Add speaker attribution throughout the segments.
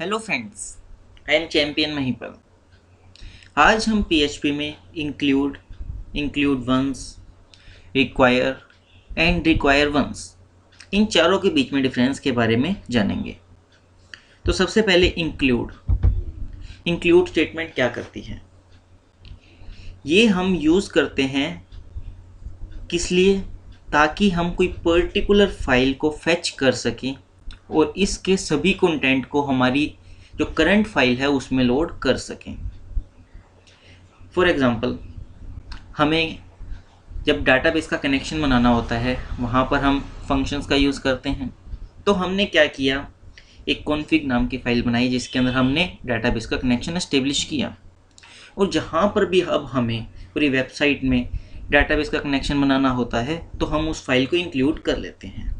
Speaker 1: Hello friends, I am champion Mahipal. आज हम PHP में include once, require and require once इन चारों के बीच में डिफरेंस के बारे में जानेंगे। तो सबसे पहले इंक्लूड स्टेटमेंट क्या करती है। ये हम यूज़ करते हैं किस लिए, ताकि हम कोई पर्टिकुलर फाइल को फेच कर सकें और इसके सभी कंटेंट को हमारी जो करंट फाइल है उसमें लोड कर सकें। फॉर एग्ज़ाम्पल, हमें जब डाटाबेस का कनेक्शन बनाना होता है वहाँ पर हम फंक्शंस का यूज़ करते हैं। तो हमने क्या किया, एक कॉन्फ़िग नाम की फ़ाइल बनाई जिसके अंदर हमने डाटाबेस का कनेक्शन एस्टेब्लिश किया। और जहाँ पर भी अब हमें पूरी वेबसाइट में डाटाबेस का कनेक्शन बनाना होता है तो हम उस फाइल को इंक्लूड कर लेते हैं।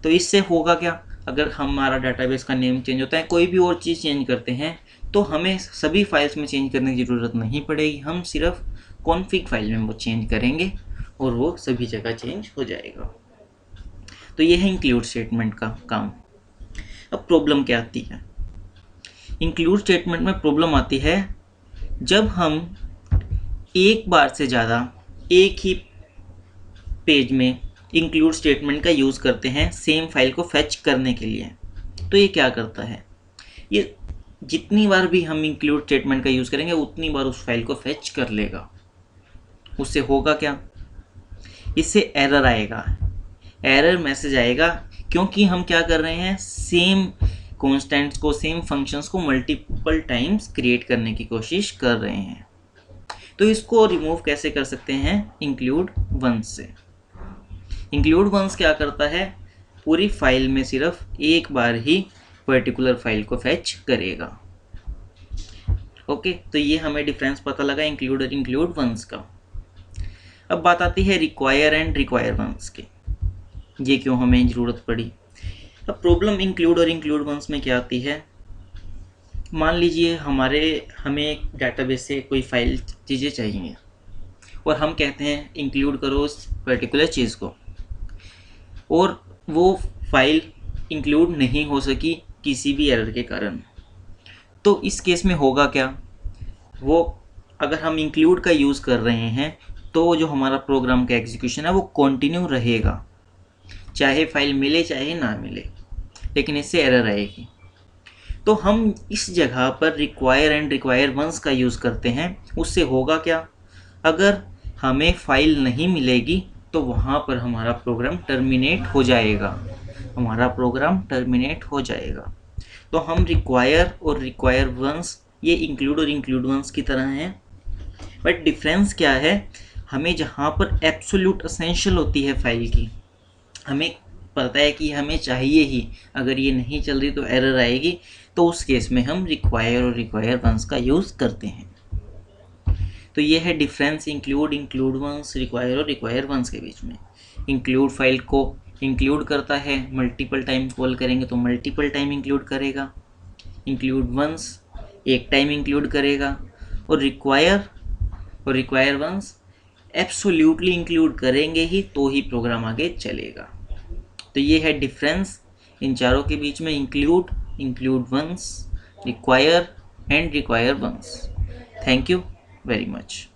Speaker 1: तो इससे होगा क्या, अगर हमारा डाटाबेस का नेम चेंज होता है, कोई भी और चीज़ चेंज करते हैं, तो हमें सभी फाइल्स में चेंज करने की ज़रूरत नहीं पड़ेगी। हम सिर्फ कॉन्फ़िग फाइल में वो चेंज करेंगे और वो सभी जगह चेंज हो जाएगा। तो ये है इंक्लूड स्टेटमेंट का काम। अब प्रॉब्लम क्या आती है, इंक्लूड स्टेटमेंट में प्रॉब्लम आती है जब हम एक बार से ज़्यादा एक ही पेज में इंक्लूड स्टेटमेंट का यूज़ करते हैं सेम फाइल को फेच करने के लिए। तो ये क्या करता है, ये जितनी बार भी हम इंक्लूड स्टेटमेंट का यूज़ करेंगे उतनी बार उस फाइल को फेच कर लेगा। उससे होगा क्या, इससे एरर आएगा, एरर मैसेज आएगा, क्योंकि हम क्या कर रहे हैं, सेम कॉन्स्टेंट्स को, सेम फंक्शंस को मल्टीपल टाइम्स क्रिएट करने की कोशिश कर रहे हैं। तो इसको रिमूव कैसे कर सकते हैं, इंक्लूड वंस से। इंक्लूड वंस क्या करता है, पूरी फाइल में सिर्फ एक बार ही पर्टिकुलर फाइल को फेच करेगा। ओके, तो ये हमें डिफरेंस पता लगा इंक्लूड और इंक्लूड वंस का। अब बात आती है रिक्वायर एंड रिक्वायर वंस की, ये क्यों हमें ज़रूरत पड़ी। अब प्रॉब्लम इंक्लूड और इंक्लूड वंस में क्या आती है, मान लीजिए हमें डाटाबेस से कोई फाइल चीज़ें चाहिए और हम कहते हैं इंक्लूड करो उस पर्टिकुलर चीज़ को, और वो फाइल इंक्लूड नहीं हो सकी किसी भी एरर के कारण। तो इस केस में होगा क्या, वो अगर हम इंक्लूड का यूज़ कर रहे हैं तो जो हमारा प्रोग्राम का एग्जीक्यूशन है वो कंटिन्यू रहेगा, चाहे फाइल मिले चाहे ना मिले, लेकिन इससे एरर आएगी। तो हम इस जगह पर रिक्वायर एंड रिक्वायर वंस का यूज़ करते हैं। उससे होगा क्या, अगर हमें फाइल नहीं मिलेगी तो वहाँ पर हमारा प्रोग्राम टर्मिनेट हो जाएगा, तो हम रिक्वायर और रिक्वायर वंस ये इंक्लूड और इंक्लूड वंस की तरह हैं। बट डिफरेंस क्या है, हमें जहाँ पर एब्सोल्यूट एसेंशियल होती है फाइल की, हमें पता है कि हमें चाहिए ही, अगर ये नहीं चल रही तो एरर आएगी, तो उस केस में हम रिक्वायर और रिक्वायर वंस का यूज़ करते हैं। तो ये है डिफरेंस इंक्लूड वंस, रिक्वायर और रिक्वायर वंस के बीच में। इंक्लूड फाइल को इंक्लूड करता है, मल्टीपल टाइम कॉल करेंगे तो मल्टीपल टाइम इंक्लूड करेगा। इंक्लूड वंस एक टाइम इंक्लूड करेगा, और रिक्वायर वंस एब्सोल्यूटली इंक्लूड करेंगे ही तो ही प्रोग्राम आगे चलेगा। तो ये है डिफरेंस इन चारों के बीच में, include once, require and require once. Thank you very much.